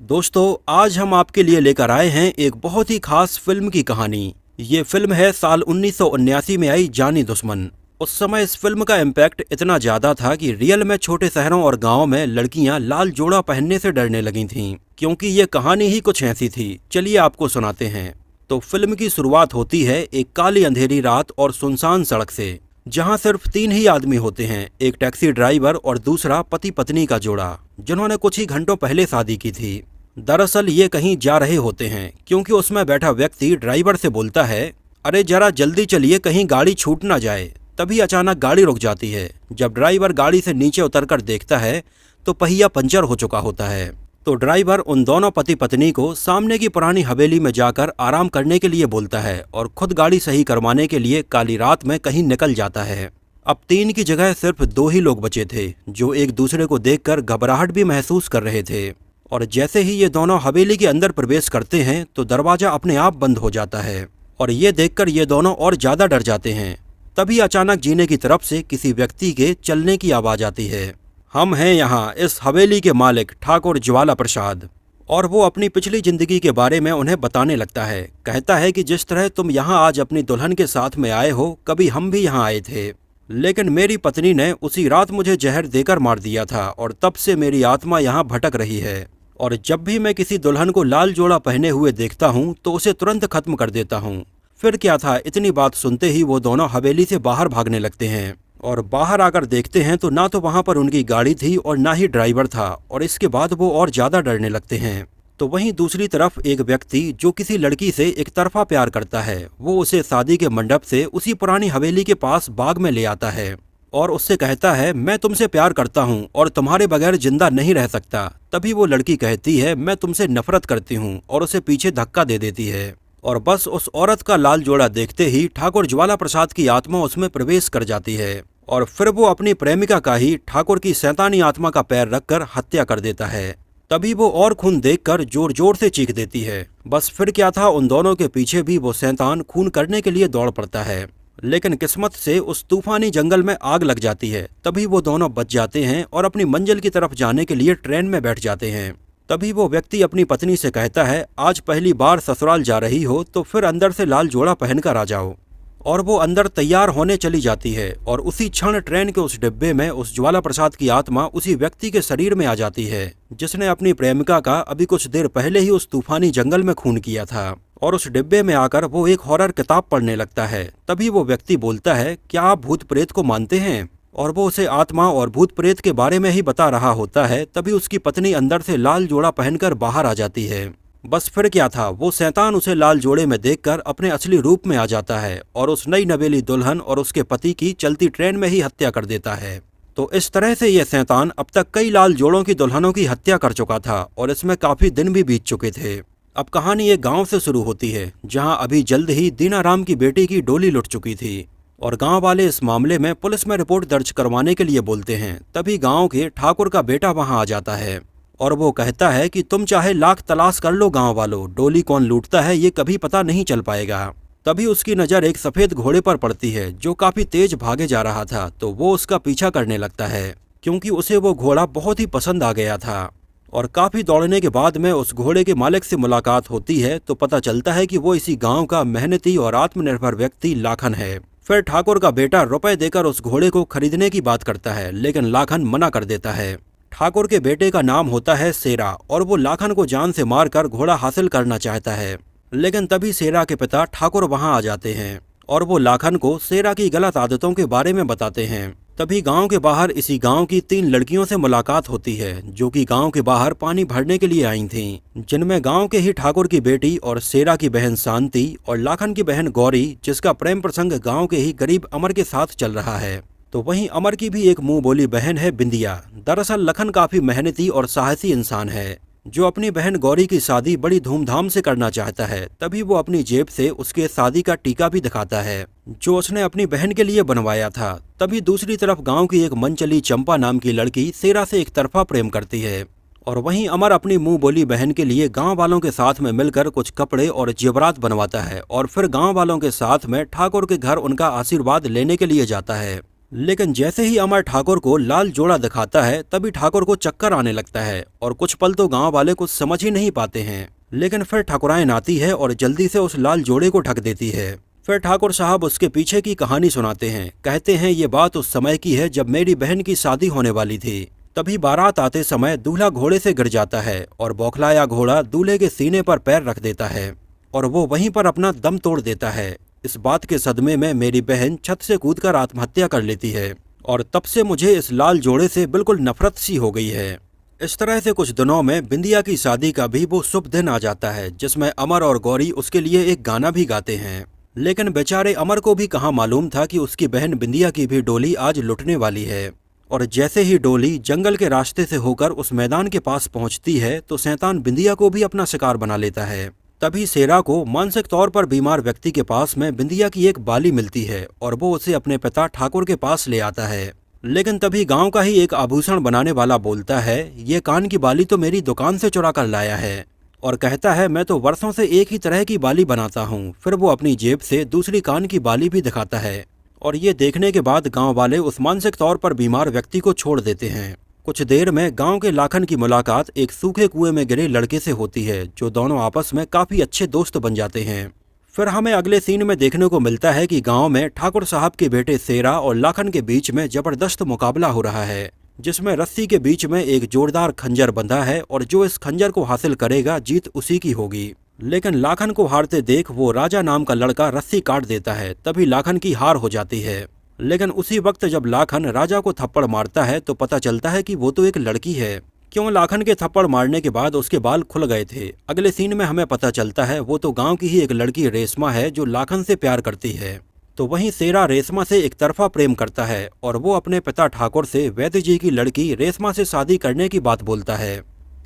दोस्तों, आज हम आपके लिए लेकर आए हैं एक बहुत ही खास फिल्म की कहानी। ये फिल्म है साल 1979 में आई जानी दुश्मन। उस समय इस फिल्म का इम्पैक्ट इतना ज्यादा था कि रियल में छोटे शहरों और गांवों में लड़कियां लाल जोड़ा पहनने से डरने लगी थीं, क्योंकि ये कहानी ही कुछ ऐसी थी। चलिए आपको सुनाते हैं। तो फिल्म की शुरुआत होती है एक काली अंधेरी रात और सुनसान सड़क से, जहां सिर्फ तीन ही आदमी होते हैं, एक टैक्सी ड्राइवर और दूसरा पति पत्नी का जोड़ा, जिन्होंने कुछ ही घंटों पहले शादी की थी। दरअसल ये कहीं जा रहे होते हैं, क्योंकि उसमें बैठा व्यक्ति ड्राइवर से बोलता है, अरे जरा जल्दी चलिए, कहीं गाड़ी छूट ना जाए। तभी अचानक गाड़ी रुक जाती है। जब ड्राइवर गाड़ी से नीचे उतरकर देखता है तो पहिया पंचर हो चुका होता है। तो ड्राइवर उन दोनों पति पत्नी को सामने की पुरानी हवेली में जाकर आराम करने के लिए बोलता है और खुद गाड़ी सही करवाने के लिए काली रात में कहीं निकल जाता है। अब तीन की जगह सिर्फ दो ही लोग बचे थे, जो एक दूसरे को देखकर घबराहट भी महसूस कर रहे थे। और जैसे ही ये दोनों हवेली के अंदर प्रवेश करते हैं तो दरवाजा अपने आप बंद हो जाता है और ये देखकर ये दोनों और ज्यादा डर जाते हैं। तभी अचानक जीने की तरफ से किसी व्यक्ति के चलने की आवाज आती है। हम हैं यहाँ इस हवेली के मालिक ठाकुर ज्वाला प्रसाद। और वो अपनी पिछली जिंदगी के बारे में उन्हें बताने लगता है। कहता है कि जिस तरह तुम यहाँ आज अपनी दुल्हन के साथ में आए हो, कभी हम भी यहाँ आए थे, लेकिन मेरी पत्नी ने उसी रात मुझे जहर देकर मार दिया था और तब से मेरी आत्मा यहाँ भटक रही है। और जब भी मैं किसी दुल्हन को लाल जोड़ा पहने हुए देखता हूँ तो उसे तुरंत खत्म कर देता हूँ। फिर क्या था, इतनी बात सुनते ही वो दोनों हवेली से बाहर भागने लगते हैं। और बाहर आकर देखते हैं तो ना तो वहाँ पर उनकी गाड़ी थी और ना ही ड्राइवर था। और इसके बाद वो और ज्यादा डरने लगते हैं। तो वहीं दूसरी तरफ एक व्यक्ति जो किसी लड़की से एक तरफा प्यार करता है, वो उसे शादी के मंडप से उसी पुरानी हवेली के पास बाग में ले आता है और उससे कहता है, मैं तुमसे प्यार करता हूँ और तुम्हारे बगैर जिंदा नहीं रह सकता। तभी वो लड़की कहती है, मैं तुमसे नफरत करती हूँ, और उसे पीछे धक्का दे देती है। और बस उस औरत का लाल जोड़ा देखते ही ठाकुर ज्वाला प्रसाद की आत्मा उसमें प्रवेश कर जाती है और फिर वो अपनी प्रेमिका का ही ठाकुर की शैतानी आत्मा का पैर रखकर हत्या कर देता है। तभी वो और खून देखकर जोर जोर से चीख देती है। बस फिर क्या था, उन दोनों के पीछे भी वो शैतान खून करने के लिए दौड़ पड़ता है, लेकिन किस्मत से उस तूफानी जंगल में आग लग जाती है। तभी वो दोनों बच जाते हैं और अपनी मंजिल की तरफ जाने के लिए ट्रेन में बैठ जाते हैं। तभी वो व्यक्ति अपनी पत्नी से कहता है, आज पहली बार ससुराल जा रही हो तो फिर अंदर से लाल जोड़ा पहनकर आ जाओ। और वो अंदर तैयार होने चली जाती है और उसी क्षण ट्रेन के उस डिब्बे में उस ज्वाला प्रसाद की आत्मा उसी व्यक्ति के शरीर में आ जाती है, जिसने अपनी प्रेमिका का अभी कुछ देर पहले ही उस तूफानी जंगल में खून किया था। और उस डिब्बे में आकर वो एक हॉरर किताब पढ़ने लगता है। तभी वो व्यक्ति बोलता है, क्या आप भूत प्रेत को मानते हैं? और वो उसे आत्मा और भूत प्रेत के बारे में ही बता रहा होता है। तभी उसकी पत्नी अंदर से लाल जोड़ा पहनकर बाहर आ जाती है। बस फिर क्या था, वो शैतान उसे लाल जोड़े में देखकर अपने असली रूप में आ जाता है और उस नई नवेली दुल्हन और उसके पति की चलती ट्रेन में ही हत्या कर देता है। तो इस तरह से ये शैतान अब तक कई लाल जोड़ों की दुल्हनों की हत्या कर चुका था और इसमें काफी दिन भी बीत चुके थे। अब कहानी एक गांव से शुरू होती है, जहां अभी जल्द ही दीनाराम की बेटी की डोली लुट चुकी थी और गांव वाले इस मामले में पुलिस में रिपोर्ट दर्ज करवाने के लिए बोलते हैं। तभी गांव के ठाकुर का बेटा वहां आ जाता है और वो कहता है कि तुम चाहे लाख तलाश कर लो गांव वालों, डोली कौन लूटता है ये कभी पता नहीं चल पाएगा। तभी उसकी नज़र एक सफेद घोड़े पर पड़ती है जो काफी तेज भागे जा रहा था। तो वो उसका पीछा करने लगता है, क्योंकि उसे वो घोड़ा बहुत ही पसंद आ गया था। और काफी दौड़ने के बाद में उस घोड़े के मालिक से मुलाकात होती है तो पता चलता है कि वो इसी गांव का मेहनती और आत्मनिर्भर व्यक्ति लाखन है। फिर ठाकुर का बेटा रुपए देकर उस घोड़े को खरीदने की बात करता है, लेकिन लाखन मना कर देता है। ठाकुर के बेटे का नाम होता है शेरा और वो लाखन को जान से मारकर घोड़ा हासिल करना चाहता है, लेकिन तभी शेरा के पिता ठाकुर वहां आ जाते हैं और वो लाखन को शेरा की गलत आदतों के बारे में बताते हैं। तभी गांव के बाहर इसी गांव की तीन लड़कियों से मुलाकात होती है, जो कि गांव के बाहर पानी भरने के लिए आई थीं, जिनमें गांव के ही ठाकुर की बेटी और शेरा की बहन शांति और लाखन की बहन गौरी, जिसका प्रेम प्रसंग गांव के ही गरीब अमर के साथ चल रहा है। तो वहीं अमर की भी एक मुंह बोली बहन है बिंदिया। दरअसल लखन काफी मेहनती और साहसी इंसान है, जो अपनी बहन गौरी की शादी बड़ी धूमधाम से करना चाहता है। तभी वो अपनी जेब से उसके शादी का टीका भी दिखाता है, जो उसने अपनी बहन के लिए बनवाया था। तभी दूसरी तरफ गांव की एक मनचली चंपा नाम की लड़की शेरा से एक तरफा प्रेम करती है और वहीं अमर अपनी मुंह बोली बहन के लिए गांव वालों के साथ में मिलकर कुछ कपड़े और जेवरात बनवाता है और फिर गांव वालों के साथ में ठाकुर के घर उनका आशीर्वाद लेने के लिए जाता है। लेकिन जैसे ही अमर ठाकुर को लाल जोड़ा दिखाता है तभी ठाकुर को चक्कर आने लगता है और कुछ पल तो गांव वाले कुछ समझ ही नहीं पाते हैं। लेकिन फिर ठाकुराइन आती है और जल्दी से उस लाल जोड़े को ढक देती है। फिर ठाकुर साहब उसके पीछे की कहानी सुनाते हैं। कहते हैं ये बात उस समय की है जब मेरी बहन की शादी होने वाली थी। तभी बारात आते समय दूल्हा घोड़े से गिर जाता है और बौखलाया घोड़ा दूल्हे के सीने पर पैर रख देता है और वो वहीं पर अपना दम तोड़ देता है। इस बात के सदमे में मेरी बहन छत से कूदकर आत्महत्या कर लेती है और तब से मुझे इस लाल जोड़े से बिल्कुल नफरत सी हो गई है। इस तरह से कुछ दिनों में बिंदिया की शादी का भी वो शुभ दिन आ जाता है जिसमें अमर और गौरी उसके लिए एक गाना भी गाते हैं। लेकिन बेचारे अमर को भी कहाँ मालूम था कि उसकी बहन बिंदिया की भी डोली आज लुटने वाली है। और जैसे ही डोली जंगल के रास्ते से होकर उस मैदान के पास पहुंचती है तो शैतान बिंदिया को भी अपना शिकार बना लेता है। तभी शेरा को मानसिक तौर पर बीमार व्यक्ति के पास में बिंदिया की एक बाली मिलती है और वो उसे अपने पिता ठाकुर के पास ले आता है। लेकिन तभी गांव का ही एक आभूषण बनाने वाला बोलता है, ये कान की बाली तो मेरी दुकान से चुरा कर लाया है। और कहता है मैं तो वर्षों से एक ही तरह की बाली बनाता हूँ। फिर वो अपनी जेब से दूसरी कान की बाली भी दिखाता है और ये देखने के बाद गांव वाले उस मानसिक तौर पर बीमार व्यक्ति को छोड़ देते हैं। कुछ देर में गांव के लाखन की मुलाकात एक सूखे कुएं में गिरे लड़के से होती है जो दोनों आपस में काफी अच्छे दोस्त बन जाते हैं। फिर हमें अगले सीन में देखने को मिलता है कि गांव में ठाकुर साहब के बेटे शेरा और लाखन के बीच में जबरदस्त मुकाबला हो रहा है जिसमें रस्सी के बीच में एक जोरदार खंजर बंधा है और जो इस खंजर को हासिल करेगा जीत उसी की होगी। लेकिन लाखन को हारते देख वो राजा नाम का लड़का रस्सी काट देता है। तभी लाखन की हार हो जाती है। लेकिन उसी वक्त जब लाखन राजा को थप्पड़ मारता है तो पता चलता है कि वो तो एक लड़की है। क्यों लाखन के थप्पड़ मारने के बाद उसके बाल खुल गए थे। अगले सीन में हमें पता चलता है वो तो गांव की ही एक लड़की रेशमा है जो लाखन से प्यार करती है। तो वहीं शेरा रेशमा से एक तरफा प्रेम करता है और वो अपने पिता ठाकुर से वैद्य जी की लड़की रेशमा से शादी करने की बात बोलता है।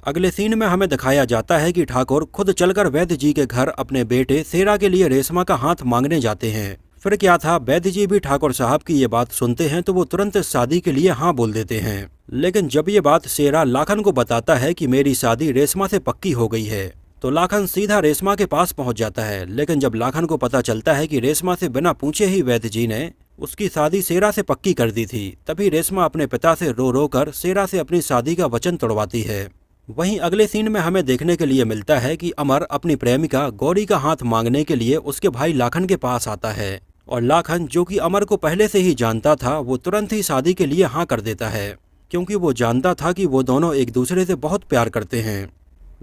अगले सीन में हमें दिखाया जाता है कि ठाकुर खुद चलकर वैद्य जी के घर अपने बेटे शेरा के लिए रेशमा का हाथ मांगने जाते हैं। फिर क्या था, वैद्य जी भी ठाकुर साहब की ये बात सुनते हैं तो वो तुरंत शादी के लिए हाँ बोल देते हैं। लेकिन जब ये बात शेरा लाखन को बताता है कि मेरी शादी रेशमा से पक्की हो गई है तो लाखन सीधा रेशमा के पास पहुंच जाता है। लेकिन जब लाखन को पता चलता है कि रेशमा से बिना पूछे ही वैद्य जी ने उसकी शादी शेरा से पक्की कर दी थी, तभी रेशमा अपने पिता से रो रो कर शेरा से अपनी शादी का वचन तोड़वाती है। वहीं अगले सीन में हमें देखने के लिए मिलता है कि अमर अपनी प्रेमिका गौरी का हाथ मांगने के लिए उसके भाई लाखन के पास आता है और लाखन जो कि अमर को पहले से ही जानता था वो तुरंत ही शादी के लिए हाँ कर देता है क्योंकि वो जानता था कि वो दोनों एक दूसरे से बहुत प्यार करते हैं।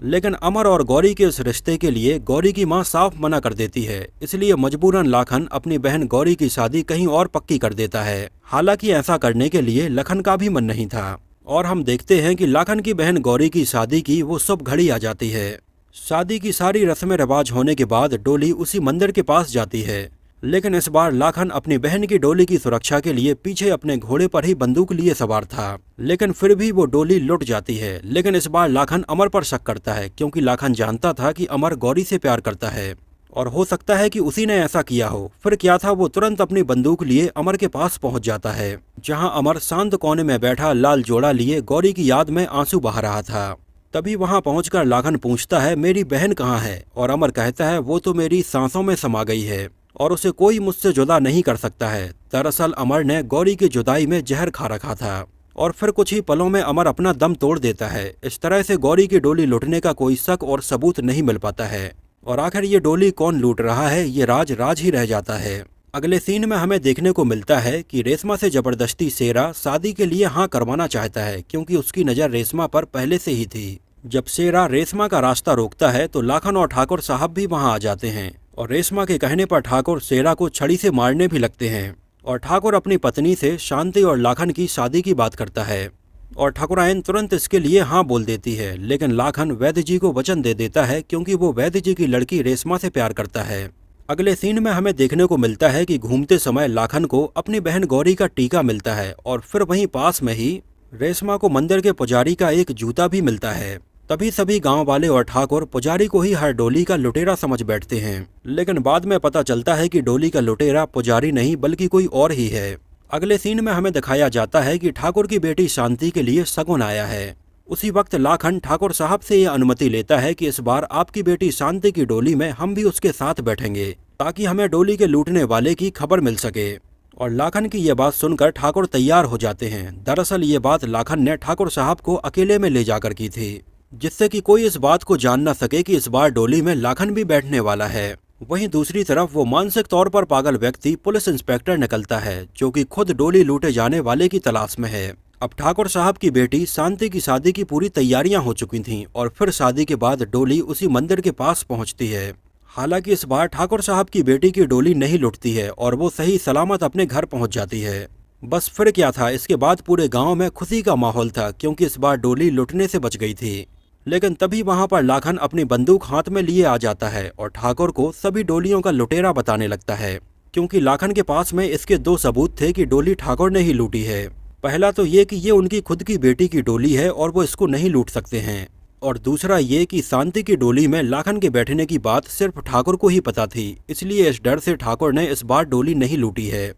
लेकिन अमर और गौरी के इस रिश्ते के लिए गौरी की मां साफ मना कर देती है, इसलिए मजबूरन लाखन अपनी बहन गौरी की शादी कहीं और पक्की कर देता है। हालांकि ऐसा करने के लिए लखन का भी मन नहीं था और हम देखते हैं कि लाखन की बहन गौरी की शादी की वो शुभ घड़ी आ जाती है। शादी की सारी रस्में रिवाज होने के बाद डोली उसी मंदिर के पास जाती है। लेकिन इस बार लाखन अपनी बहन की डोली की सुरक्षा के लिए पीछे अपने घोड़े पर ही बंदूक लिए सवार था, लेकिन फिर भी वो डोली लुट जाती है। लेकिन इस बार लाखन अमर पर शक करता है क्योंकि लाखन जानता था कि अमर गौरी से प्यार करता है और हो सकता है कि उसी ने ऐसा किया हो। फिर क्या था, वो तुरंत अपनी बंदूक लिए अमर के पास पहुंच जाता है जहां अमर शांत कोने में बैठा लाल जोड़ा लिए गौरी की याद में आंसू बहा रहा था। तभी वहां पहुंचकर लाखन पूछता है मेरी बहन कहाँ है और अमर कहता है वो तो मेरी सांसों में समा गई है और उसे कोई मुझसे जुदा नहीं कर सकता है। दरअसल अमर ने गौरी की जुदाई में जहर खा रखा था और फिर कुछ ही पलों में अमर अपना दम तोड़ देता है। इस तरह से गौरी की डोली लूटने का कोई शक और सबूत नहीं मिल पाता है और आखिर ये डोली कौन लूट रहा है ये राज ही रह जाता है। अगले सीन में हमें देखने को मिलता है कि रेशमा से जबरदस्ती शेरा शादी के लिए हाँ करवाना चाहता है क्योंकि उसकी नज़र रेशमा पर पहले से ही थी। जब शेरा रेशमा का रास्ता रोकता है तो लाखन और ठाकुर साहब भी वहां आ जाते हैं और रेशमा के कहने पर ठाकुर शेरा को छड़ी से मारने भी लगते हैं और ठाकुर अपनी पत्नी से शांति और लाखन की शादी की बात करता है और ठाकुरायन तुरंत इसके लिए हाँ बोल देती है। लेकिन लाखन वैद्य जी को वचन दे देता है क्योंकि वो वैद्य जी की लड़की रेशमा से प्यार करता है। अगले सीन में हमें देखने को मिलता है कि घूमते समय लाखन को अपनी बहन गौरी का टीका मिलता है और फिर वहीं पास में ही रेशमा को मंदिर के पुजारी का एक जूता भी मिलता है। तभी सभी गांव वाले और ठाकुर पुजारी को ही हर डोली का लुटेरा समझ बैठते हैं, लेकिन बाद में पता चलता है कि डोली का लुटेरा पुजारी नहीं बल्कि कोई और ही है। अगले सीन में हमें दिखाया जाता है कि ठाकुर की बेटी शांति के लिए शगुन आया है। उसी वक्त लाखन ठाकुर साहब से यह अनुमति लेता है कि इस बार आपकी बेटी शांति की डोली में हम भी उसके साथ बैठेंगे ताकि हमें डोली के लूटने वाले की खबर मिल सके। और लाखन की ये बात सुनकर ठाकुर तैयार हो जाते हैं। दरअसल ये बात लाखन ने ठाकुर साहब को अकेले में ले जाकर की थी, जिससे कि कोई इस बात को जान न सके कि इस बार डोली में लाखन भी बैठने वाला है। वहीं दूसरी तरफ वो मानसिक तौर पर पागल व्यक्ति पुलिस इंस्पेक्टर निकलता है, जो कि खुद डोली लूटे जाने वाले की तलाश में है। अब ठाकुर साहब की बेटी शांति की शादी की पूरी तैयारियां हो चुकी थीं और फिर शादी के बाद डोली उसी मंदिर के पास पहुंचती है। हालांकि इस बार ठाकुर साहब की बेटी की डोली नहीं लुटती है और वो सही सलामत अपने घर पहुंच जाती है। बस फिर क्या था, इसके बाद पूरे गांव में खुशी का माहौल था, क्योंकि इस बार डोली लुटने से बच गई थी। लेकिन तभी वहां पर लाखन अपनी बंदूक हाथ में लिए आ जाता है और ठाकुर को सभी डोलियों का लुटेरा बताने लगता है, क्योंकि लाखन के पास में इसके दो सबूत थे कि डोली ठाकुर ने ही लूटी है। पहला तो ये कि ये उनकी खुद की बेटी की डोली है और वो इसको नहीं लूट सकते हैं, और दूसरा ये कि शांति की डोली में लाखन के बैठने की बात सिर्फ ठाकुर को ही पता थी, इसलिए इस डर से ठाकुर ने इस बार डोली नहीं लूटी है।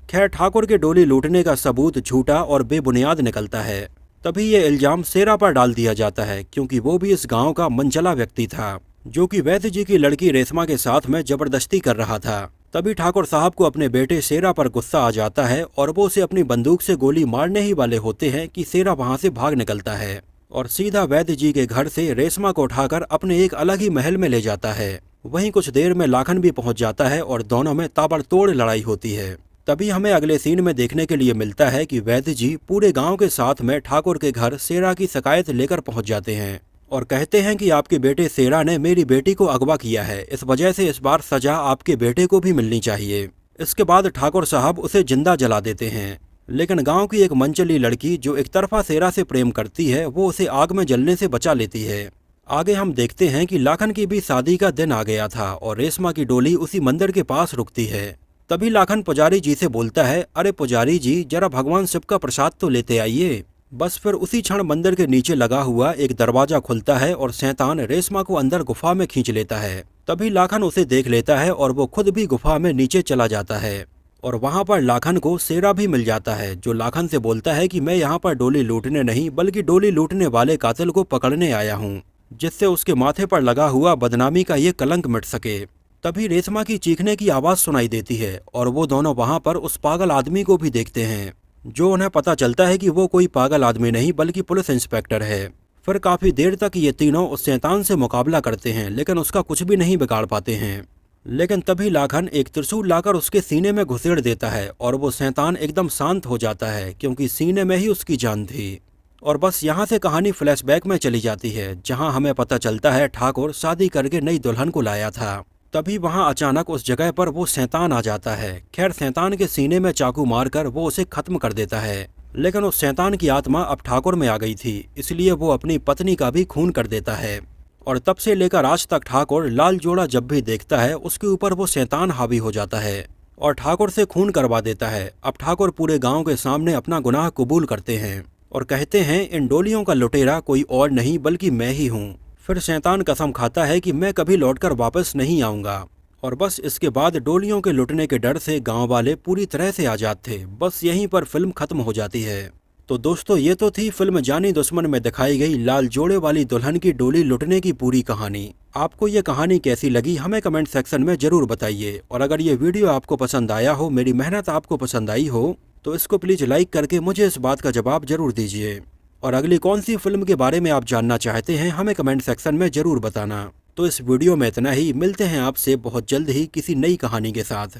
खैर, ठाकुर के डोली लूटने का सबूत झूठा और बेबुनियाद निकलता है। तभी ये इल्जाम सेरा पर डाल दिया जाता है, क्योंकि वो भी इस गांव का मनचला व्यक्ति था, जो कि वैद्य जी की लड़की रेशमा के साथ में जबरदस्ती कर रहा था। तभी ठाकुर साहब को अपने बेटे सेरा पर गुस्सा आ जाता है और वो उसे अपनी बंदूक से गोली मारने ही वाले होते हैं कि सेरा वहां से भाग निकलता है और सीधा वैद्य जी के घर से रेशमा को उठाकर अपने एक अलग ही महल में ले जाता है। वहीं कुछ देर में लाखन भी पहुंच जाता है और दोनों में ताबड़तोड़ लड़ाई होती है। तभी हमें अगले सीन में देखने के लिए मिलता है कि वैद्य जी पूरे गांव के साथ में ठाकुर के घर सेरा की शिकायत लेकर पहुंच जाते हैं और कहते हैं कि आपके बेटे सेरा ने मेरी बेटी को अगवा किया है, इस वजह से इस बार सजा आपके बेटे को भी मिलनी चाहिए। इसके बाद ठाकुर साहब उसे जिंदा जला देते हैं, लेकिन गांव की एक मनचली लड़की जो एक तरफा सेरा से प्रेम करती है, वो उसे आग में जलने से बचा लेती है। आगे हम देखते हैं कि लाखन की भी शादी का दिन आ गया था और रेशमा की डोली उसी मंदिर के पास रुकती है। तभी लाखन पुजारी जी से बोलता है, अरे पुजारी जी, जरा भगवान शिव का प्रसाद तो लेते आइए। बस फिर उसी क्षण मंदिर के नीचे लगा हुआ एक दरवाजा खुलता है और शैतान रेशमा को अंदर गुफा में खींच लेता है। तभी लाखन उसे देख लेता है और वो खुद भी गुफा में नीचे चला जाता है और वहां पर लाखन को सेरा भी मिल जाता है, जो लाखन से बोलता है कि मैं यहाँ पर डोली लूटने नहीं बल्कि डोली लूटने वाले कातिल को पकड़ने आया हूँ, जिससे उसके माथे पर लगा हुआ बदनामी का ये कलंक मिट सके। तभी रेशमा की चीखने की आवाज सुनाई देती है और वो दोनों वहां पर उस पागल आदमी को भी देखते हैं, जो उन्हें पता चलता है कि वो कोई पागल आदमी नहीं बल्कि पुलिस इंस्पेक्टर है। फिर काफी देर तक ये तीनों उस शैतान से मुकाबला करते हैं, लेकिन उसका कुछ भी नहीं बिगाड़ पाते हैं। लेकिन तभी लाखन एक त्रिशूल लाकर उसके सीने में घुसेड़ देता है और वो शैतान एकदम शांत हो जाता है, क्योंकि सीने में ही उसकी जान थी। और बस यहाँ से कहानी फ्लैशबैक में चली जाती है, जहाँ हमें पता चलता है ठाकुर शादी करके नई दुल्हन को लाया था। तभी वहां अचानक उस जगह पर वो शैतान आ जाता है। खैर, शैतान के सीने में चाकू मारकर वो उसे खत्म कर देता है, लेकिन उस शैतान की आत्मा अब ठाकुर में आ गई थी, इसलिए वो अपनी पत्नी का भी खून कर देता है। और तब से लेकर आज तक ठाकुर लाल जोड़ा जब भी देखता है, उसके ऊपर वो शैतान हावी हो जाता है और ठाकुर से खून करवा देता है। अब ठाकुर पूरे गाँव के सामने अपना गुनाह कबूल करते हैं और कहते हैं, इन डोलियों का लुटेरा कोई और नहीं बल्कि मैं ही हूँ। फिर शैतान कसम खाता है कि मैं कभी लौटकर वापस नहीं आऊंगा। और बस इसके बाद डोलियों के लुटने के डर से गांव वाले पूरी तरह से आजाद थे। बस यहीं पर फिल्म खत्म हो जाती है। तो दोस्तों, ये तो थी फिल्म जानी दुश्मन में दिखाई गई लाल जोड़े वाली दुल्हन की डोली लुटने की पूरी कहानी। आपको ये कहानी कैसी लगी हमें कमेंट सेक्शन में जरूर बताइए। और अगर ये वीडियो आपको पसंद आया हो, मेरी मेहनत आपको पसंद आई हो, तो इसको प्लीज लाइक करके मुझे इस बात का जवाब जरूर दीजिए। और अगली कौन सी फिल्म के बारे में आप जानना चाहते हैं हमें कमेंट सेक्शन में जरूर बताना। तो इस वीडियो में इतना ही। मिलते हैं आपसे बहुत जल्द ही किसी नई कहानी के साथ।